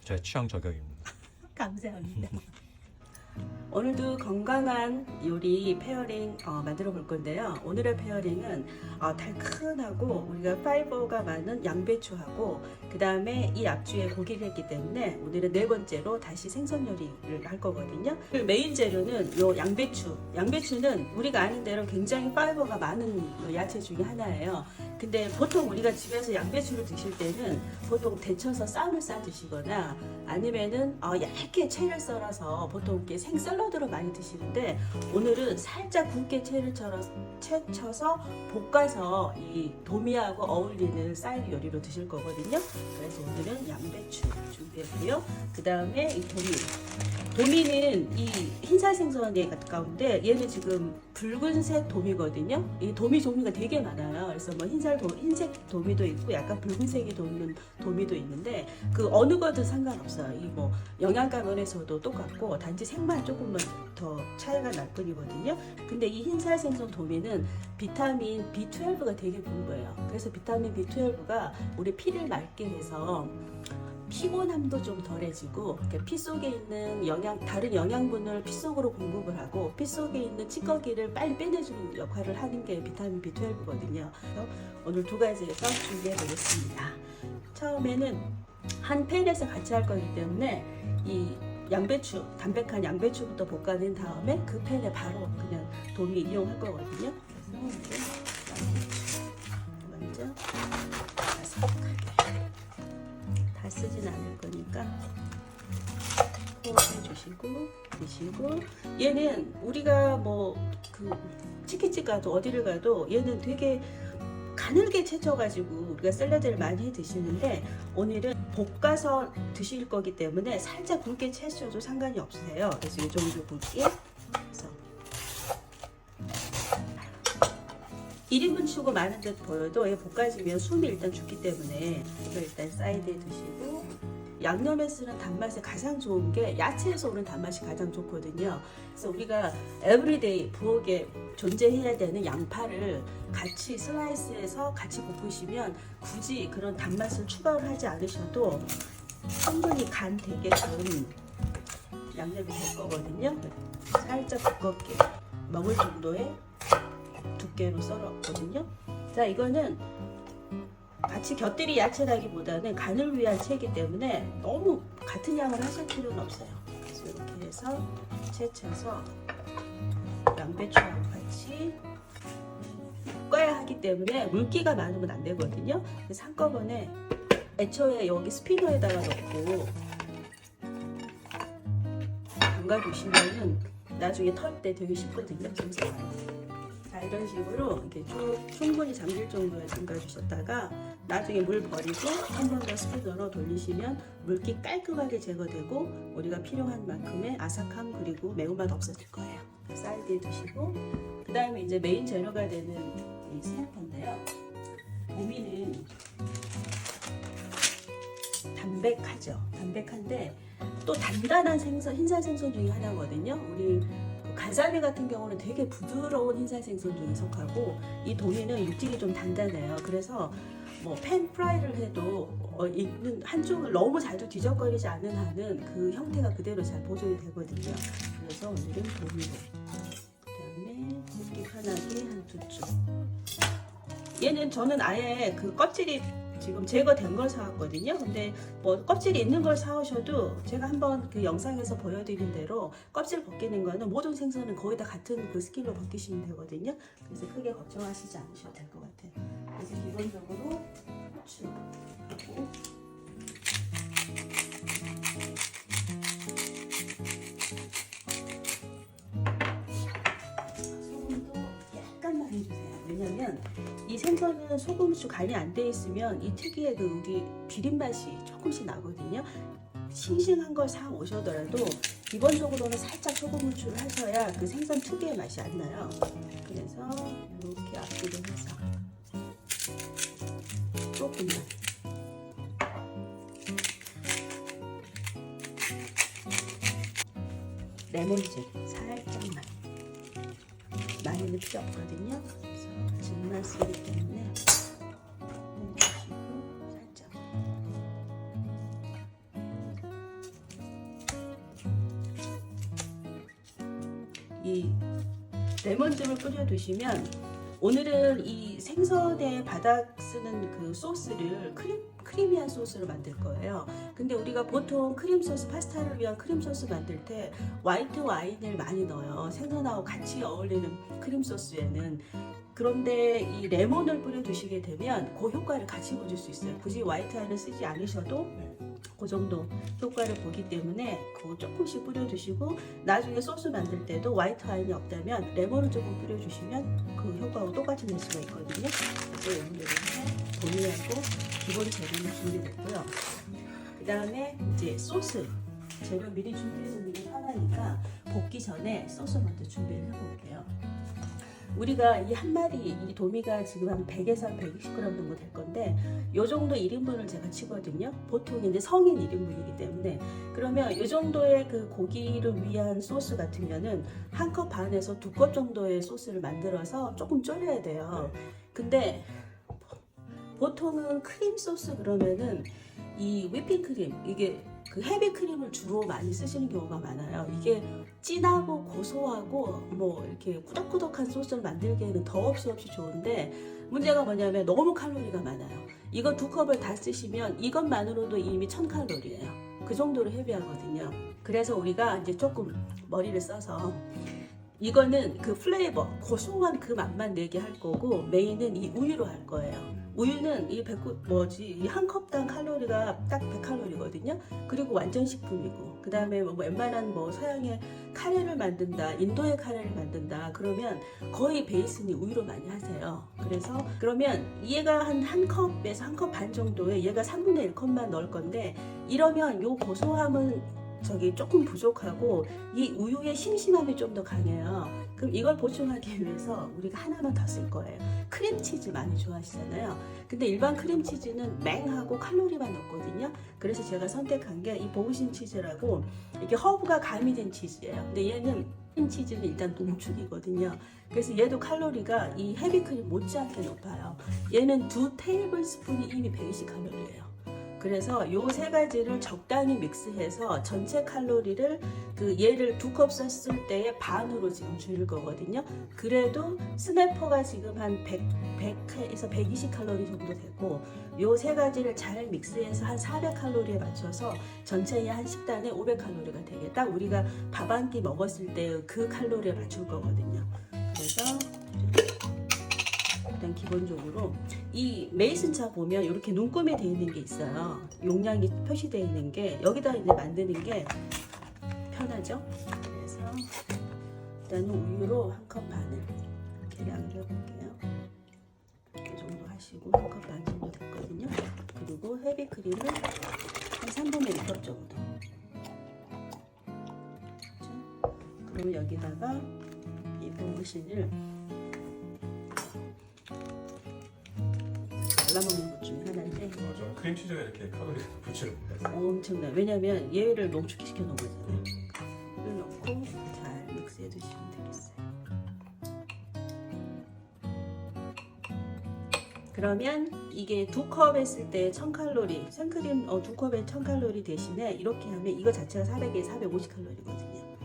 제 취향 저격입니다. 감사합니다. 오늘도 건강한 요리 페어링 만들어 볼 건데요. 오늘의 페어링은 달큰하고 우리가 파이버가 많은 양배추하고 그 다음에 이 앞주에 고기를 했기 때문에 오늘은 네 번째로 다시 생선 요리를 할 거거든요. 그 메인 재료는 요 양배추. 양배추는 우리가 아는 대로 굉장히 파이버가 많은 야채 중에 하나예요. 근데 보통 우리가 집에서 양배추를 드실 때는 보통 데쳐서 쌈을 싸 드시거나 아니면은 얇게 채를 썰어서 보통 이렇게 생 샐러드로 많이 드시는데 오늘은 살짝 굵게 채를 쳐서 볶아서 이 도미하고 어울리는 사이드 요리로 드실 거거든요. 그래서 오늘은 양배추 준비했고요. 그 다음에 이 도미는 이 흰살 생선에 가까운데 얘는 지금 붉은색 도미거든요. 이 도미 종류가 되게 많아요. 그래서 뭐 흰색 도미도 있고 약간 붉은색이 도는 도미도 있는데 그 어느 거든 상관없어요. 이 뭐 영양가 면에서도 똑같고 단지 색만 조금만 더 차이가 날 뿐이거든요. 근데 이 흰살 생선 도미는 비타민 B12가 되게 풍부해요. 그래서 비타민 B12가 우리 피를 맑게 해서 피곤함도 좀 덜해지고 피 속에 있는 다른 영양분을 피 속으로 공급을 하고 피 속에 있는 찌꺼기를 빨리 빼내주는 역할을 하는 게 비타민 B12거든요. 그래서 오늘 두 가지에서 준비해 보겠습니다. 처음에는 한 팬에서 같이 할 거기 때문에 이 양배추, 담백한 양배추부터 볶아낸 다음에 그 팬에 바로 그냥 도미 이용할 거거든요. 그래서 양배추 먼저 다 쓰진 않을 거니까 포함해 주시고 드시고 얘는 우리가 뭐 그 치킨집 가도 어디를 가도 얘는 되게 가늘게 채쳐가지고 우리가 샐러드를 많이 해 드시는데 오늘은 볶아서 드실 거기 때문에 살짝 굵게 채셔도 상관이 없으세요. 그래서 이 정도 굵게 해서 1인분 치고 많은 듯 보여도 얘 볶아지면 숨이 일단 죽기 때문에 이거 일단 사이드에 두시고 양념에 쓰는 단맛이 가장 좋은 게 야채에서 오는 단맛이 가장 좋거든요. 그래서 우리가 에브리데이 부엌에 존재해야 되는 양파를 같이 슬라이스해서 같이 볶으시면 굳이 그런 단맛을 추가를 하지 않으셔도 충분히 간 되게끔 양념이 될 거거든요. 살짝 두껍게 먹을 정도의 두께로 썰었거든요. 자, 이거는 같이 곁들이 야채라기보다는 간을 위한 채이기 때문에 너무 같은 양을 하실 필요는 없어요. 그래서 이렇게 해서 채쳐서 양배추하고 같이 볶아야 하기 때문에 물기가 많으면 안 되거든요. 그래서 한꺼번에 애초에 여기 스피너에다가 넣고 담가 두시면은 나중에 털 때 되게 쉽거든요. 자, 이런 식으로 이렇게 충분히 잠길 정도에 담가 주셨다가 나중에 물 버리고 한 번 더 스피너로 돌리시면 물기 깔끔하게 제거되고 우리가 필요한 만큼의 아삭함 그리고 매운맛 없어질 거예요. 사이드에 두시고 그 다음에 이제 메인 재료가 되는 이 스냅퍼인데요. 도미는 담백하죠. 담백한데 또 단단한 생선, 흰살 생선 중에 하나거든요. 우리 가자미 같은 경우는 되게 부드러운 흰살 생선 중에 속하고 이 도미는 육질이 좀 단단해요. 그래서 뭐 팬 프라이를 해도 있는 한쪽을 너무 잘도 뒤적거리지 않는 한은 그 형태가 그대로 잘 보존이 되거든요. 그래서 오늘은 도미로 그다음에 굽기 편하게 한 두 쪽. 얘는 저는 아예 그 껍질이 지금 제거된 걸 사왔거든요. 근데 뭐 껍질이 있는 걸 사오셔도 제가 한번 그 영상에서 보여드린 대로 껍질 벗기는 거는 모든 생선은 거의 다 같은 그 스킬로 벗기시면 되거든요. 그래서 크게 걱정하시지 않으셔도 될 것 같아요. 그래서 기본적으로 후추하고 소금도 약간만 해주세요. 왜냐면 이 생선은 소금, 후추 간이 안 돼 있으면 이 특유의 그 우리 비린 맛이 조금씩 나거든요. 싱싱한 걸 사 오셔더라도 기본적으로는 살짝 소금, 후추를 하셔야 그 생선 특유의 맛이 안 나요. 그래서 이렇게 앞뒤로 해서 조금만. 레몬즙 살짝만. 많이는 필요 없거든요. 그래서 즙만 쓰기 때문에 해주시고 살짝 이 레몬즙을 뿌려 두시면 오늘은 이 생선에 바닥 쓰는 그 소스를 크리미한 소스로 만들 거예요. 근데 우리가 보통 크림 소스, 파스타를 위한 크림 소스 만들 때 화이트 와인을 많이 넣어요. 생선하고 같이 어울리는 크림 소스에는. 그런데 이 레몬을 뿌려 두시게 되면 그 효과를 같이 보실 수 있어요. 굳이 화이트 와인을 쓰지 않으셔도 그 정도 효과를 보기 때문에 그거 조금씩 뿌려 주시고, 나중에 소스 만들 때도 화이트 와인이 없다면 레몬을 조금 뿌려 주시면 그 효과하고 똑같이 낼 수가 있거든요. 그래서 이렇게 동의하고 기본 재료는 준비됐고요. 그 다음에 이제 소스 재료 미리 준비해 놓는 게 편하니까 볶기 전에 소스 먼저 준비를 해볼게요. 우리가 이 한 마리 이 도미가 지금 한 100에서 한 120g 정도 될 건데 요 정도 1인분을 제가 치거든요. 보통 이제 성인 1인분이기 때문에. 그러면 이 정도의 그 고기를 위한 소스 같으면은 한 컵 반에서 2컵 정도의 소스를 만들어서 조금 졸여야 돼요. 근데 보통은 크림 소스 그러면은 이 whipping 크림, 이게 그 헤비 크림을 주로 많이 쓰시는 경우가 많아요. 이게 진하고 고소하고 뭐 이렇게 꾸덕꾸덕한 소스를 만들기에는 더없이 좋은데, 문제가 뭐냐면 너무 칼로리가 많아요. 이거 2컵을 다 쓰시면 이것만으로도 이미 1000칼로리예요. 그 정도로 헤비하거든요. 그래서 우리가 이제 조금 머리를 써서 이거는 그 플레이버, 고소한 그 맛만 내게 할 거고, 메인은 이 우유로 할 거예요. 우유는 이 한 컵당 칼로리가 딱 100칼로리거든요. 그리고 완전 식품이고, 그 다음에 뭐 웬만한 뭐 서양의 카레를 만든다, 인도의 카레를 만든다 그러면 거의 베이스는 우유로 많이 하세요. 그래서 그러면 얘가 한 컵에서 한 컵 반 정도에 얘가 3분의 1컵만 넣을 건데, 이러면 요 고소함은 저기 조금 부족하고 이 우유의 심심함이 좀 더 강해요. 그럼 이걸 보충하기 위해서 우리가 하나만 더 쓸 거예요. 크림치즈 많이 좋아하시잖아요. 근데 일반 크림치즈는 맹하고 칼로리만 높거든요. 그래서 제가 선택한 게 이 보그신 치즈라고, 이게 허브가 가미된 치즈예요. 근데 얘는 크림치즈는 일단 농축이거든요. 그래서 얘도 칼로리가 이 헤비크림 못지않게 높아요. 얘는 2테이블스푼이 이미 120칼로리예요. 그래서 요 세 가지를 적당히 믹스해서 전체 칼로리를 그 얘를 2컵 썼을 때의 반으로 지금 줄일 거거든요. 그래도 스냅퍼가 지금 한 100에서 120칼로리 정도 되고, 요 세 가지를 잘 믹스해서 한 400칼로리에 맞춰서 전체의 한 식단에 500칼로리가 되게 딱 우리가 밥 한 끼 먹었을 때 그 칼로리에 맞출 거거든요. 그래서 일단 기본적으로 이 메이슨차 보면 이렇게 눈금이 되어 있는 게 있어요. 용량이 표시되어 있는 게, 여기다 이제 만드는 게 편하죠. 그래서 일단은 우유로 한 컵 반을 계량을 해볼게요. 이 정도 하시고 한 컵 반 정도 됐거든요. 그리고 헤비크림을 한 3분의 1컵 정도. 그럼 여기다가 이 보그신을 발라먹는 것 중에 하나인데, 맞아. 크림치즈가 이렇게 칼로리가 높지는 엄청나. 왜냐면 얘를 농축시켜 놓은 거잖아요. 이걸 넣고 잘 믹스해 주시면 되겠어요. 그러면 이게 2컵 했을 때 1000칼로리, 생크림 2컵에 1000칼로리 대신에 이렇게 하면 이거 자체가 400에 450칼로리거든요.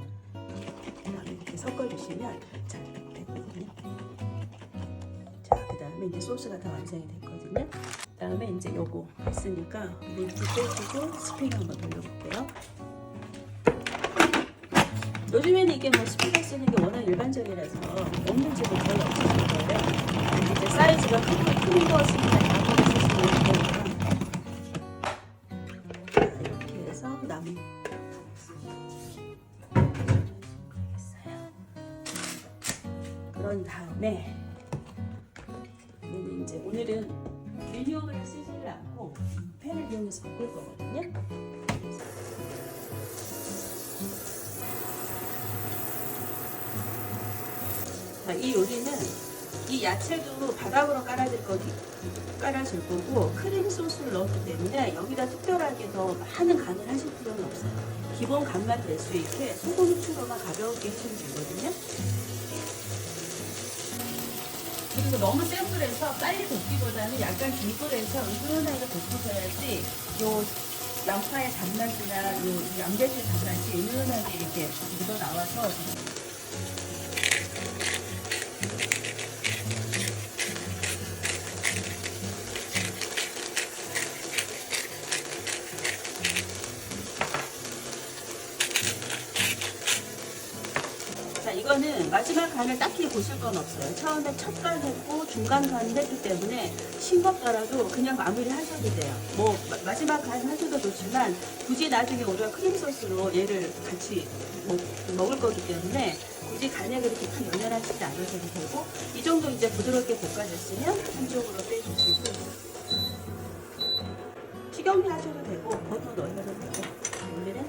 그다음에 이렇게 섞어주시면 잘 되거든요. 자, 그다음에 이제 소스가 다 완성이 됐거든요. 그다음에 이제 요거 했으니까 물기 빼주고 스프링 한번 돌려볼게요. 요즘에는 이게 뭐 스프링 쓰는 게 워낙 일반적이라서 없는 집은 거의 없을 거예요. 이제 사이즈가 큰 거 쓰면 나무를 쓰시면 되니까. 자, 이렇게 해서 나무 그런 다음에 이제 오늘은 밀리오그를 쓰지를 않고 팬을 이용해서 볶을 거거든요. 자, 이 요리는 이 야채도 바닥으로 깔아줄 거고 크림 소스를 넣었기 때문에 여기다 특별하게 더 많은 간을 하실 필요는 없어요. 기본 간만 될 수 있게 소금 후추로만 가볍게 해주면 되거든요. 그리고 너무 센 불에서 빨리 볶기보다는 약간 긴 불에서 은은하게 볶으셔야지 요 양파의 단맛이나 요 양배추의 단맛이 은은하게 이렇게 묻어 나와서 자, 이거는 마지막 간을 딱히 보실 건 없어요. 처음에 첫 간 했고 중간 간을 했기 때문에 싱겁더라도 그냥 마무리 하셔도 돼요. 뭐 마지막 간 하셔도 좋지만 굳이 나중에 우리가 크림 소스로 얘를 같이 먹을 거기 때문에 굳이 간에 그렇게 큰 연연하시지 않으셔도 되고, 이 정도 이제 부드럽게 볶아졌으면 한쪽으로 빼주시고, 식용유 하셔도 되고 버터 넣으셔도 되고, 오늘은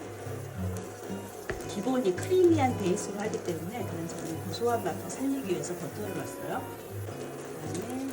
기본이 크리미한 베이스로 하기 때문에 그런 저는 고소한 맛을 살리기 위해서 버터를 넣었어요. 그다음에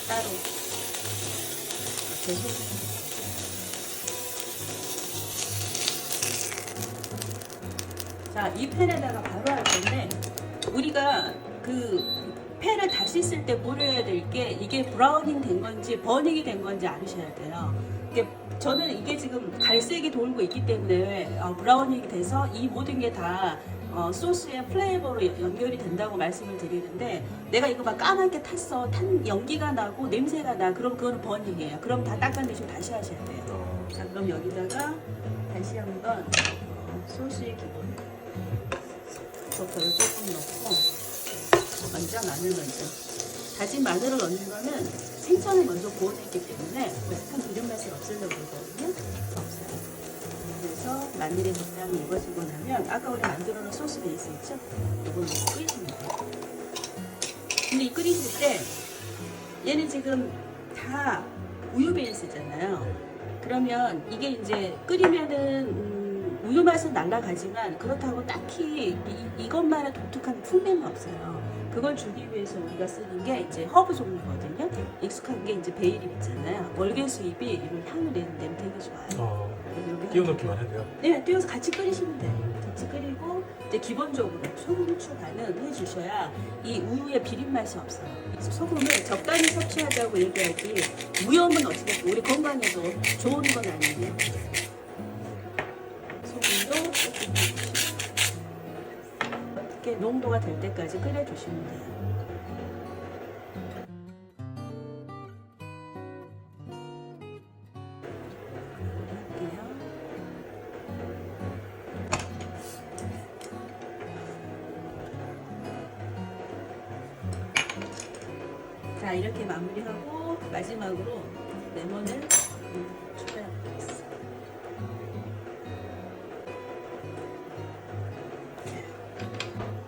따로 이렇게 해주세요. 자, 이 팬에다가 바로 할 건데, 우리가 그 팬을 다시 쓸 때 고려해야 될 게 이게 브라우닝 된 건지 버닝이 된 건지 알으셔야 돼요. 저는 이게 지금 갈색이 돌고 있기 때문에 브라우닝이 돼서 이 모든 게 다 소스의 플레이버로 연결이 된다고 말씀을 드리는데, 내가 이거 막 까맣게 탔어, 탄 연기가 나고 냄새가 나, 그럼 그거는 버닝이에요. 그럼 다 닦아내시고 다시 하셔야 돼요. 자, 그럼 여기다가 다시 한번 소스의 기본 버터를 조금 넣고, 먼저 마늘 먼저. 다진 마늘을 넣는 거는 생선을 먼저 구워냈기 때문에 약간 기름 맛을 없애려고 그러거든요. 없어요. 그래서 마늘이 적당히 익어지고 나면 아까 우리 만들어 놓은 소스 베이스 있죠? 이걸 넣고 끓이시면 돼요. 근데 이 끓이실 때 얘는 지금 다 우유 베이스잖아요. 그러면 이게 이제 끓이면은 우유 맛은 날아가지만 그렇다고 딱히 이것만의 독특한 풍미는 없어요. 그걸 주기 위해서 우리가 쓰는 게 이제 허브 종류거든요. 익숙한 게 이제 베이립 있잖아요. 월계수잎이 이런 향을 내는 데는 되게 좋아요. 띄워놓기만 해도요? 네, 띄워서 같이 끓이시면 돼요. 같이 끓이고 이제 기본적으로 소금, 후추 간은 해주셔야 이 우유의 비린 맛이 없어요. 소금을 적당히 섭취하자고 얘기하지, 무염은 어찌됐든 우리 건강에도 좋은 건 아니에요. 소금도 조금 해주시고 이렇게 농도가 될 때까지 끓여주시면 돼요. 자, 이렇게 마무리하고 마지막으로 레몬을 추가하겠습니다.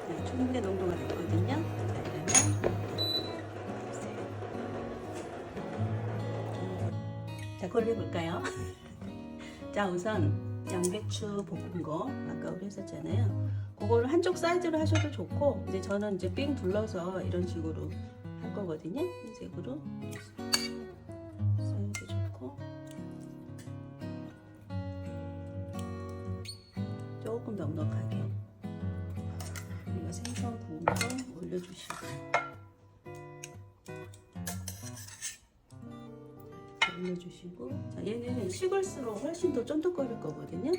자, 초능대 농도가 됐거든요. 자, 그걸 해볼까요? 자, 우선 양배추 볶은 거 아까 우리 했었잖아요. 그거를 한쪽 사이즈로 하셔도 좋고, 이제 저는 이제 삥 둘러서 이런 식으로 할 거거든요. 흰색으로 사이즈 좋고, 조금 넉넉하게 우리가 생선 구운 거 올려주시고, 올려주시고, 자, 얘는 식을수록 훨씬 더 쫀득거릴 거거든요.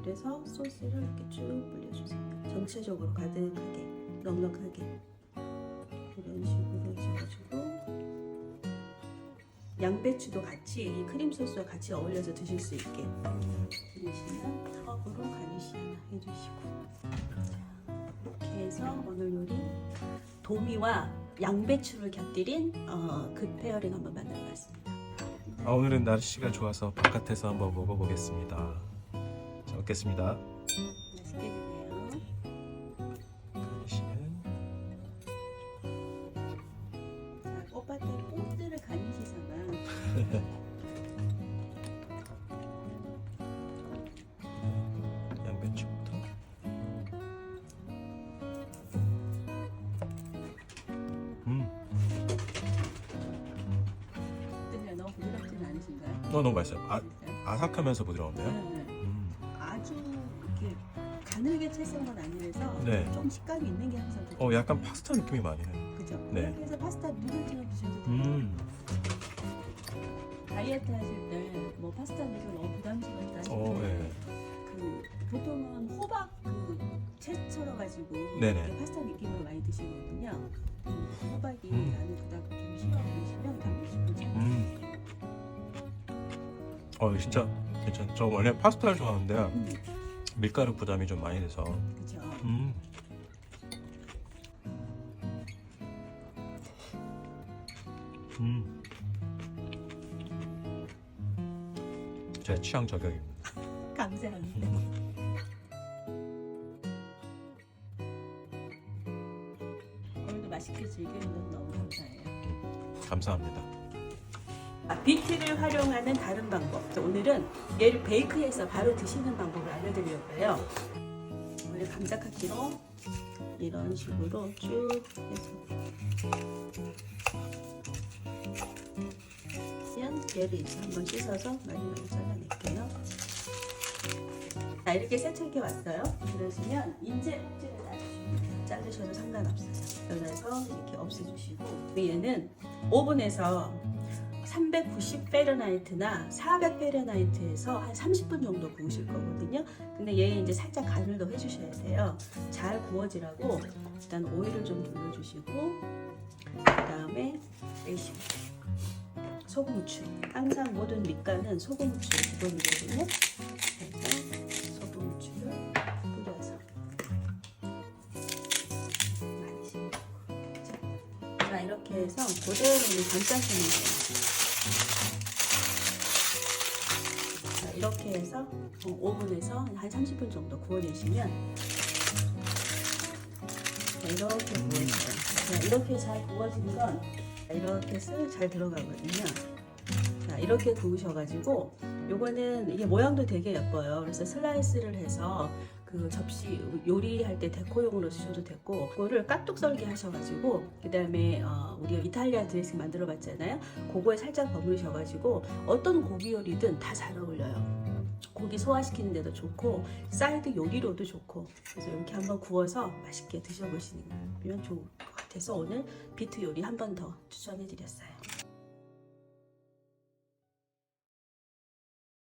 그래서 소스를 이렇게 쭉 뿌려주세요. 전체적으로 가득하게, 넉넉하게 이런 식으로 해가지고, 양배추도 같이 이 크림 소스와 같이 어울려서 드실 수 있게 드시면 턱으로 가니쉬 하나 해주시고, 자, 이렇게 해서 오늘 요리 도미와 양배추를 곁들인 그 페어링 한번 만들어봤습니다. 오늘은 날씨가 좋아서 바깥에서 한번 먹어보겠습니다. 잘 먹겠습니다. 맛있게 드세요. 가니쉬는 자, 꽃밭에 꽃들을 가니쉬 삼아. 양배추부터. 너무 맛있어요. 아삭하면서 부드러운데요. 네. 아주 이렇게 가늘게 채썬 건 아니라서 네. 좀 식감이 있는 게 항상 좋죠. 약간 파스타 느낌이 많이 나요. 그죠? 네. 이렇게 해서 파스타 누들처럼 드셔도 돼요. 다이어트 하실 때 뭐 파스타 넣어서 너무 부담스럽다 하시면 네. 그 보통은 호박 그 채 썰어가지고 네네. 이렇게 파스타 느낌으로 많이 드시거든요. 호박이 나는 그닥 좀 싫어 보이시면 담으시면 잘 진짜 괜찮. 저 원래 파스타를 좋아하는데요. 밀가루 부담이 좀 많이 돼서. 그죠? 제 취향 저격입니다. 감사합니다. 오늘도 맛있게 즐겨주셔서 너무 감사해요. 감사합니다. 비트를 활용하는 다른 방법. 오늘은 얘를 베이크해서 바로 드시는 방법을 알려드리려고 해요. 원래 감자카키로 이런 식으로 쭉 해서 얘를 이제 한번 씻어서 많이 잘라낼게요. 자, 이렇게 세척이 왔어요. 그러시면 인제 꼭지를 자르셔도 상관없어요. 잘라서 이렇게 없애주시고, 얘는 오븐에서 390 페르나이트나 400 페르나이트에서 한 30분 정도 구우실 거거든요. 근데 얘 이제 살짝 간을 더 해주셔야 돼요. 잘 구워지라고 일단 오일을 좀 둘러주시고, 그 다음에 빼시고, 소금, 후추. 항상 모든 밑간은 소금, 후추 기본이거든요. 그래서 소금, 후추를 뿌려서 많이 씹고. 자, 이렇게 해서 그대로 감싸시면 돼요. 자, 이렇게 해서 오븐에서 한 30분 정도 구워내시면 이렇게 구워져요. 자, 이렇게 잘 구워진 건 이렇게 쓱 잘 들어가거든요. 자, 이렇게 구우셔가지고 요거는 이게 모양도 되게 예뻐요. 그래서 슬라이스를 해서 그 접시 요리할 때 데코용으로 쓰셔도 되고, 그거를 깍둑 썰기 하셔가지고 그 다음에 우리가 이탈리안 드레싱 만들어 봤잖아요. 그거에 살짝 버무리셔가지고 어떤 고기 요리든 다 잘 어울려요. 고기 소화시키는 데도 좋고 사이드 요리로도 좋고, 그래서 이렇게 한번 구워서 맛있게 드셔보시면 좋을 것 같아서 오늘 비트 요리 한 번 더 추천해 드렸어요.